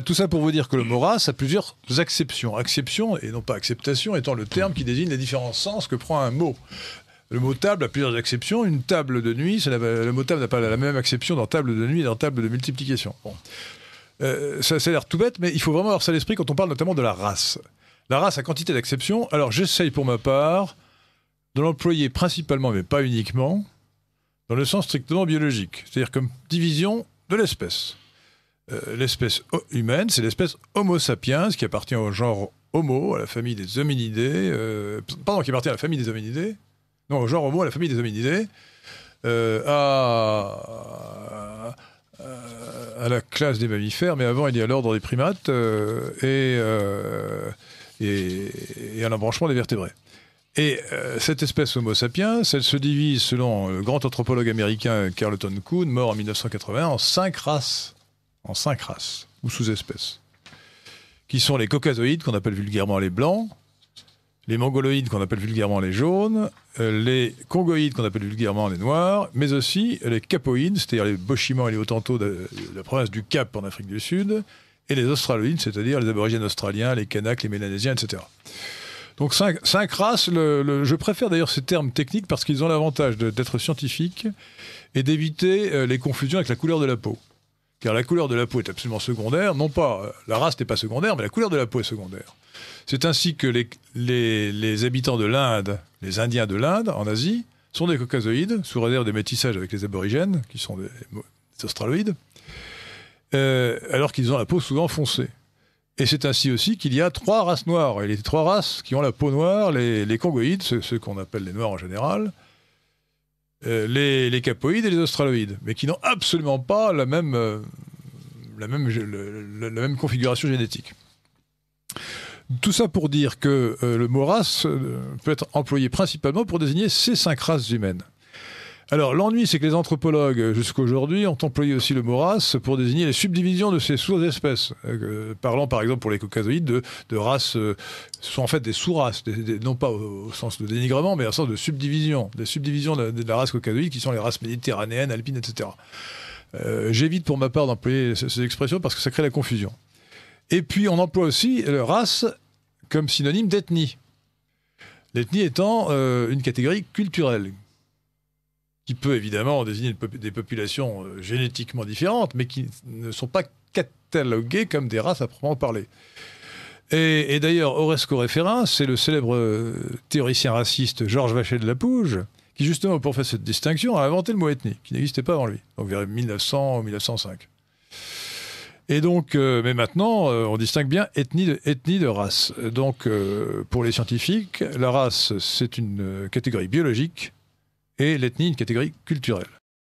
Tout ça pour vous dire que le mot race a plusieurs acceptions. Acception, et non pas acceptation, étant le terme qui désigne les différents sens que prend un mot. Le mot table a plusieurs acceptions. Une table de nuit, le mot table n'a pas la même acception dans table de nuit et dans table de multiplication. Bon. Ça a l'air tout bête, mais il faut vraiment avoir ça à l'esprit quand on parle notamment de la race. La race a quantité d'acceptions. Alors j'essaye pour ma part de l'employer principalement, mais pas uniquement, dans le sens strictement biologique. C'est-à-dire comme division de l'espèce. L'espèce humaine, c'est l'espèce Homo sapiens, qui appartient au genre Homo, à la famille des hominidés. Qui appartient à la famille des hominidés. Non, au genre Homo, à la famille des hominidés. À la classe des mammifères, mais avant il y a l'ordre des primates et un embranchement des vertébrés. Et cette espèce Homo sapiens, elle se divise selon le grand anthropologue américain Carleton Coon, mort en 1981, en 5 races. En 5 races, ou sous-espèces. Qui sont les caucasoïdes, qu'on appelle vulgairement les blancs, les mongoloïdes, qu'on appelle vulgairement les jaunes, les congoïdes, qu'on appelle vulgairement les noirs, mais aussi les capoïdes, c'est-à-dire les Bochimans et les Hottentots de la province du Cap en Afrique du Sud, et les australoïdes, c'est-à-dire les aborigènes australiens, les Kanaks, les Mélanésiens, etc. Donc 5 races, je préfère d'ailleurs ces termes techniques parce qu'ils ont l'avantage d'être scientifiques et d'éviter les confusions avec la couleur de la peau. Car la couleur de la peau est absolument secondaire, non pas, la race n'est pas secondaire, mais la couleur de la peau est secondaire. C'est ainsi que les habitants de l'Inde, les Indiens de l'Inde, en Asie, sont des caucasoïdes, sous réserve des métissages avec les aborigènes, qui sont des australoïdes, alors qu'ils ont la peau souvent foncée. Et c'est ainsi aussi qu'il y a 3 races noires. Et les 3 races qui ont la peau noire, les congoïdes, ceux qu'on appelle les noirs en général, les capoïdes et les australoïdes, mais qui n'ont absolument pas la même configuration génétique. Tout ça pour dire que le mot race peut être employé principalement pour désigner ces 5 races humaines. Alors l'ennui, c'est que les anthropologues, jusqu'à aujourd'hui, ont employé aussi le mot race pour désigner les subdivisions de ces sous-espèces. Parlant par exemple pour les caucasoïdes de races, ce sont en fait des sous-races, non pas au sens de dénigrement, mais au sens de subdivision, des subdivisions de la race caucasoïde qui sont les races méditerranéennes, alpines, etc. J'évite pour ma part d'employer ces expressions parce que ça crée la confusion. Et puis on emploie aussi race comme synonyme d'ethnie. L'ethnie étant une catégorie culturelle, qui peut évidemment désigner des populations génétiquement différentes, mais qui ne sont pas cataloguées comme des races à proprement parler. Et d'ailleurs, Oresco Référin, c'est le célèbre théoricien raciste Georges Vacher de Lapouge, qui justement, pour faire cette distinction, a inventé le mot ethnie, qui n'existait pas avant lui, donc vers 1900 ou 1905. Et donc, mais maintenant, on distingue bien ethnie de race. Donc, pour les scientifiques, la race, c'est une catégorie biologique, et l'ethnie, une catégorie culturelle.